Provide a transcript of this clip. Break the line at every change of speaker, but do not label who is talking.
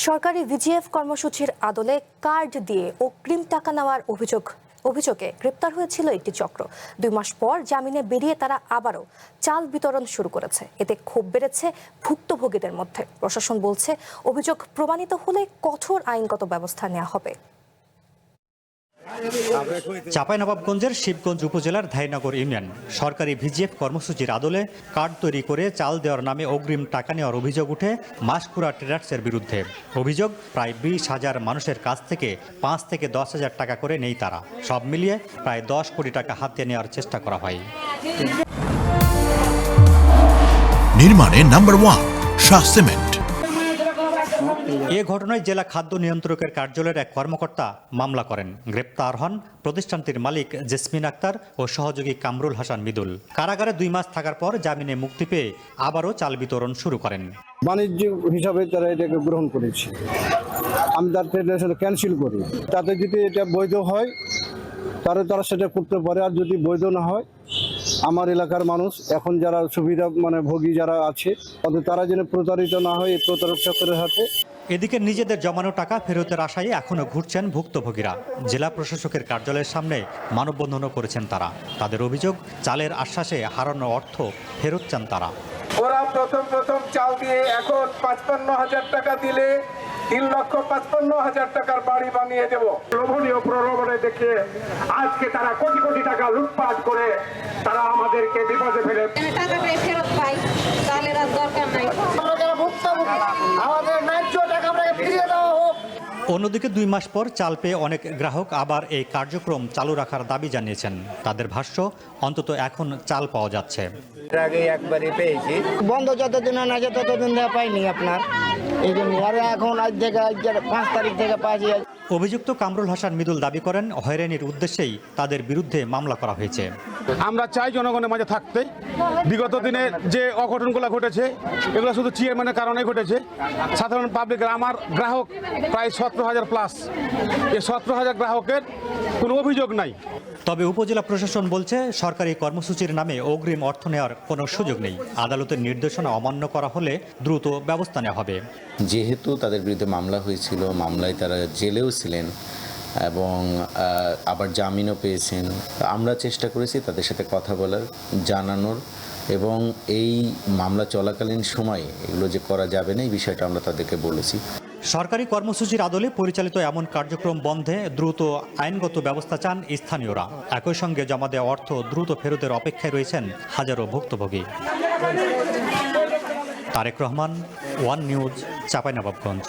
সরকারি ভিজিএফ কর্মসূচির আদলে কার্ড দিয়ে অগ্রিম টাকা নেওয়ার অভিযোগে গ্রেপ্তার হয়েছিল একটি চক্র। 2 মাস পর জামিনে বেরিয়ে তারা আবারও চাল বিতরণ শুরু করেছে। এতে ক্ষোভ বেড়েছে ভুক্তভোগীদের মধ্যে। প্রশাসন বলছে, অভিযোগ প্রমাণিত হলে কঠোর আইনগত ব্যবস্থা নেওয়া হবে।
চাঁপাইনবাবগঞ্জের শিবগঞ্জ উপজেলার ধাইনগর ইউনিয়ন সরকারি ভিজিএফ কর্মসূচির আদলে কার্ড তৈরি করে চাল দেওয়ার নামে অগ্রিম টাকা নেওয়ার অভিযোগ উঠে মাসকুড়া ট্রেডার্সের বিরুদ্ধে। অভিযোগ, প্রায় 20,000 মানুষের কাছ থেকে 5 থেকে 10,000 টাকা করে নেই তারা। সব মিলিয়ে প্রায় 10 কোটি টাকা হাতে নেওয়ার চেষ্টা করা হয়।
নির্মাণে নাম্বার 1 শাহ সিমেন্ট।
এ ঘটনায় জেলা খাদ্য নিয়ন্ত্রকের কার্যালয়ের এক কর্মকর্তা মামলা করেন। গ্রেপ্তার হন প্রতিষ্ঠানটির মালিক জেসমিন আক্তার ও সহযোগী কামরুল হাসান মৃদুল। কারাগারে 2 মাস থাকার পর জামিনে মুক্তি পেয়ে আবারও চাল বিতরণ শুরু করেন।
বাণিজ্যিক হিসাবে তারা এটাকে গ্রহণ করেছে। আমি তার ফেডারেশন ক্যান্সেল করি। তাতে যদি এটা বৈধ হয় তাহলে তারা সেটা করতে পারে, আর যদি বৈধ না হয় আমার এলাকার মানুষ এখন যারা সুবিধা ভোগী যারা আছে তাদের তারা যেন প্রতারিত না হয় এই প্রতারক চক্রের হাতে।
এদিকে নিজেদের জমানো টাকা ফেরতের আশায় এখনো ঘুরছেন ভুক্তভোগীরা। জেলা প্রশাসকের কার্যালয়ের সামনে মানববন্ধনও করেছেন তারা। তাদের অভিযোগ, চালের আশ্বাসে হারানো অর্থ ফেরত চান তারা।
ওরা প্রথম চাল দিয়ে এখন 55,000 টাকা দিলে 3,55,000 টাকার বাড়ি বানিয়ে দেব। লোভনীয় প্রলোভনে দেখে আজকে তারা কোটি কোটি টাকা লুটপাট করে তারা আমাদেরকে বিপদে ফেলে।
টাকাটাই ফেরত পাই, চালের আর দরকার নাই।
আমরা যারা ভুক্তভোগী আমাদের ন্যায্য টাকা আমাদের ফিরিয়ে দেওয়া হোক।
অন্যদিকে 2 মাস পর চাল পেয়ে অনেক গ্রাহক আবার এই কার্যক্রম চালু রাখার দাবি জানিয়েছেন। তাদের ভাষ্য, অন্তত এখন চাল পাওয়া যাচ্ছে।
এর আগে একবারই পেয়েছি,
বন্ধ যতদিন না যায় ততদিন পাইনি আপনার, এই জন্য আর এখন আজ 5 তারিখ থেকে পাইছি।
অভিযুক্ত কামরুল হাসান মৃদুল দাবি করেন, হয়রানির উদ্দেশ্যেই তাদের বিরুদ্ধে মামলা করা হয়েছে।
আমরা চাই জনগণের মাঝে থাকতে। বিগত দিনে যে অঘটনগুলো ঘটেছে এগুলো শুধু চেয়ারম্যানের কারণে ঘটেছে। সাধারণ পাবলিকের আমার গ্রাহক প্রায় 17,000 প্লাস। এই 17,000 গ্রাহকের কোনো অভিযোগ নাই।
তবে উপজেলা প্রশাসন বলছে, সরকারি কর্মসূচির নামে অগ্রিম অর্থ নেওয়ার কোনো সুযোগ নেই। আদালতের নির্দেশনা অমান্য করা হলে দ্রুত ব্যবস্থা নেওয়া হবে।
যেহেতু তাদের বিরুদ্ধে মামলা হয়েছিল, মামলায় তারা জেলেও ছিলেন এবং আবার জামিনও পেয়েছেন। আমরা চেষ্টা করেছি তাদের সাথে কথা বলার, জানানোর, এবং এই মামলা চলাকালীন সময়ে এগুলো যে করা যাবে না এই বিষয়টা আমরা তাদেরকে বলেছি।
সরকারি কর্মসূচির আদলে পরিচালিত এমন কার্যক্রম বন্ধে দ্রুত আইনগত ব্যবস্থা চান স্থানীয়রা। একই সঙ্গে জমা দেওয়া অর্থ দ্রুত ফেরতের অপেক্ষায় রয়েছেন হাজারো ভুক্তভোগী। Tarique Rahman, One News, Chapainawabganj.